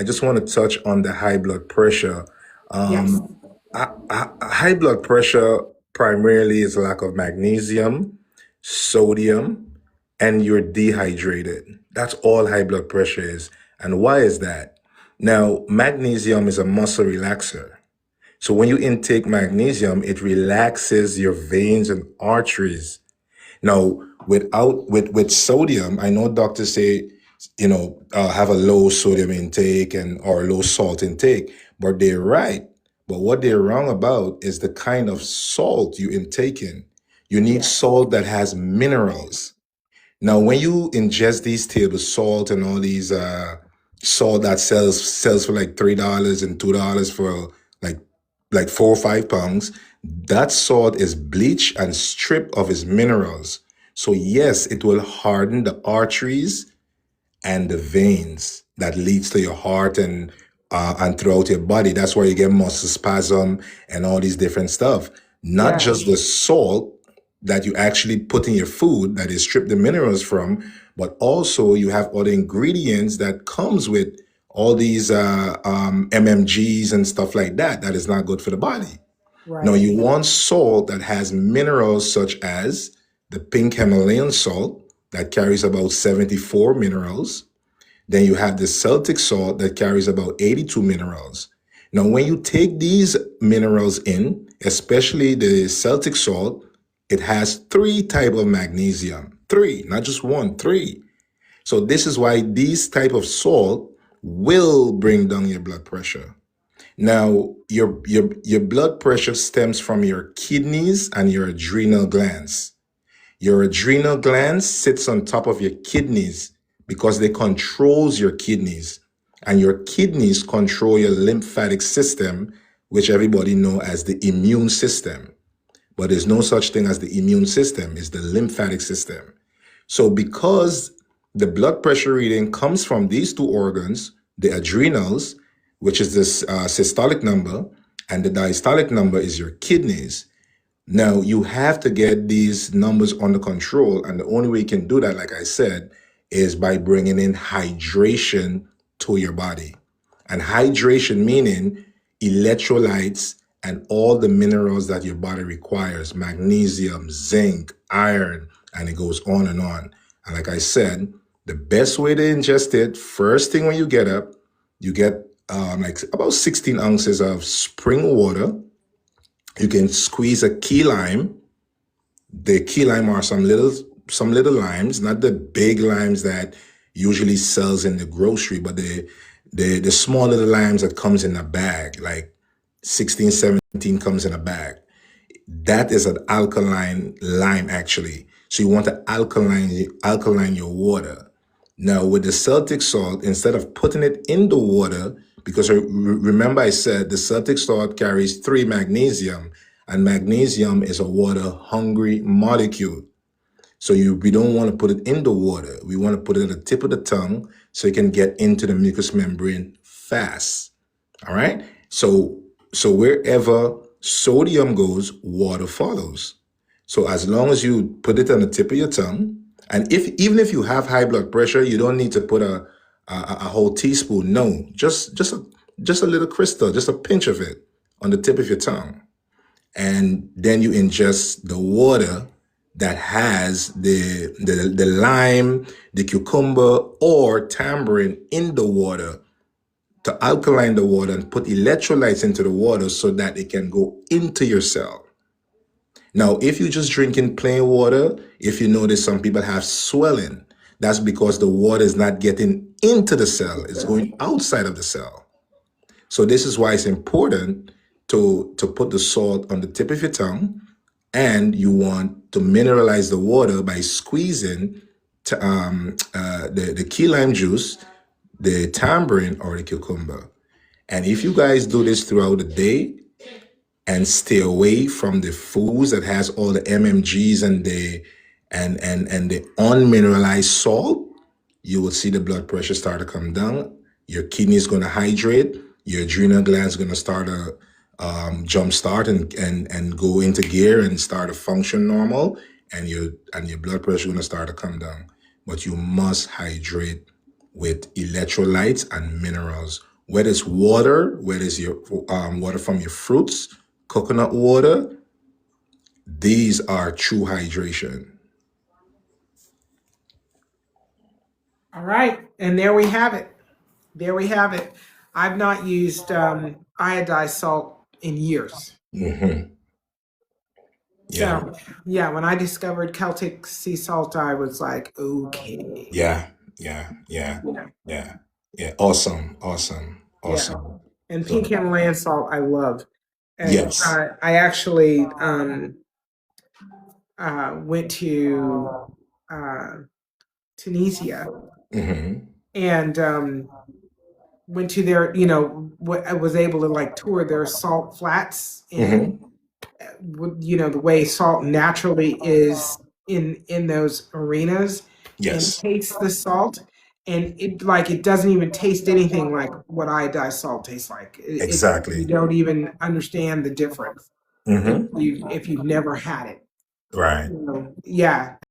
I just want to touch on the high blood pressure. Yes. High blood pressure primarily is lack of magnesium, sodium, and you're dehydrated. That's all high blood pressure is. And why is that? Now, magnesium is a muscle relaxer. So when you intake magnesium, it relaxes your veins and arteries. Now, with sodium, I know doctors say, have a low sodium intake and or low salt intake, but they're right. But what they're wrong about is the kind of salt you intake in. You need Yes. salt that has minerals. Now, when you ingest these table salt and all these salt that sells for like $3 and $2 for like like 4 or 5 pounds, that salt is bleached and stripped of its minerals. So yes, it will harden the arteries and the veins that leads to your heart and throughout your body. That's why you get muscle spasm and all these different stuff. Not just Yes. the salt that you actually put in your food that is stripped the minerals from, but also you have other ingredients that comes with all these MMGs and stuff like that that is not good for the body. Now Right. you want salt that has minerals such as the pink Himalayan salt that carries about 74 minerals. Then you have the Celtic salt that carries about 82 minerals. Now, when you take these minerals in, especially the Celtic salt, it has three type of magnesium. Three, not just one, three. So this is why these type of salt will bring down your blood pressure. Now, your blood pressure stems from your kidneys and your adrenal glands. Your adrenal glands sits on top of your kidneys because they controls your kidneys. And your kidneys control your lymphatic system, which everybody know as the immune system. But there's no such thing as the immune system, it's the lymphatic system. So because the blood pressure reading comes from these two organs, the adrenals, which is this systolic number, and the diastolic number is your kidneys. Now, you have to get these numbers under control. And the only way you can do that, like I said, is by bringing in hydration to your body. And hydration meaning electrolytes and all the minerals that your body requires magnesium, zinc, iron, and it goes on and on. And like I said, the best way to ingest it, first thing when you get up, you get like about 16 ounces of spring water. You can squeeze a key lime. The key lime are some little limes, not the big limes that usually sells in the grocery, but the small little limes that comes in a bag, like 16, 17 comes in a bag. That is an alkaline lime actually. So you want to alkaline your water. Now, with the Celtic salt, instead of putting it in the water, because remember I said the Celtic salt carries three magnesium, and magnesium is a water hungry molecule. So we don't want to put it in the water. We want to put it at the tip of the tongue so it can get into the mucous membrane fast. All right. So wherever sodium goes, water follows. So as long as you put it on the tip of your tongue, and if even if you have high blood pressure, you don't need to put a whole teaspoon. No, just a little crystal, just a pinch of it on the tip of your tongue, and then you ingest the water that has the lime, the cucumber, or tamarind in the water to alkaline the water and put electrolytes into the water so that it can go into your cell. Now, if you're just drinking plain water, if you notice some people have swelling, that's because the water is not getting into the cell, it's going outside of the cell. So this is why it's important to put the salt on the tip of your tongue, and you want to mineralize the water by squeezing the key lime juice, the tamarind, or the cucumber. And if you guys do this throughout the day and stay away from the foods that has all the MMGs and the unmineralized salt, you will see the blood pressure start to come down. Your kidney is going to hydrate. Your adrenal glands going to start to jump start and go into gear and start to function normal, and your blood pressure going to start to come down. But you must hydrate with electrolytes and minerals whether it's water, whether it's your water from your fruits, coconut water, these are true hydration. All right, and there we have it. There we have it. I've not used iodized salt in years. Mm-hmm. Yeah. So, yeah, when I discovered Celtic sea salt, I was like, okay. Yeah. Yeah. Yeah. Yeah, Yeah. Yeah. Awesome. Awesome. yeah. Awesome. And pink So, Himalayan salt, I love. And yes. I actually went to uh, Tunisia Mm-hmm. and went to their, I was able to like tour their salt flats and Mm-hmm. the way salt naturally is in those arenas, and Yes. taste the salt, and it doesn't even taste anything like what iodized salt tastes like. You Exactly. don't even understand the difference if Mm-hmm. you've never had it. Right. Yeah.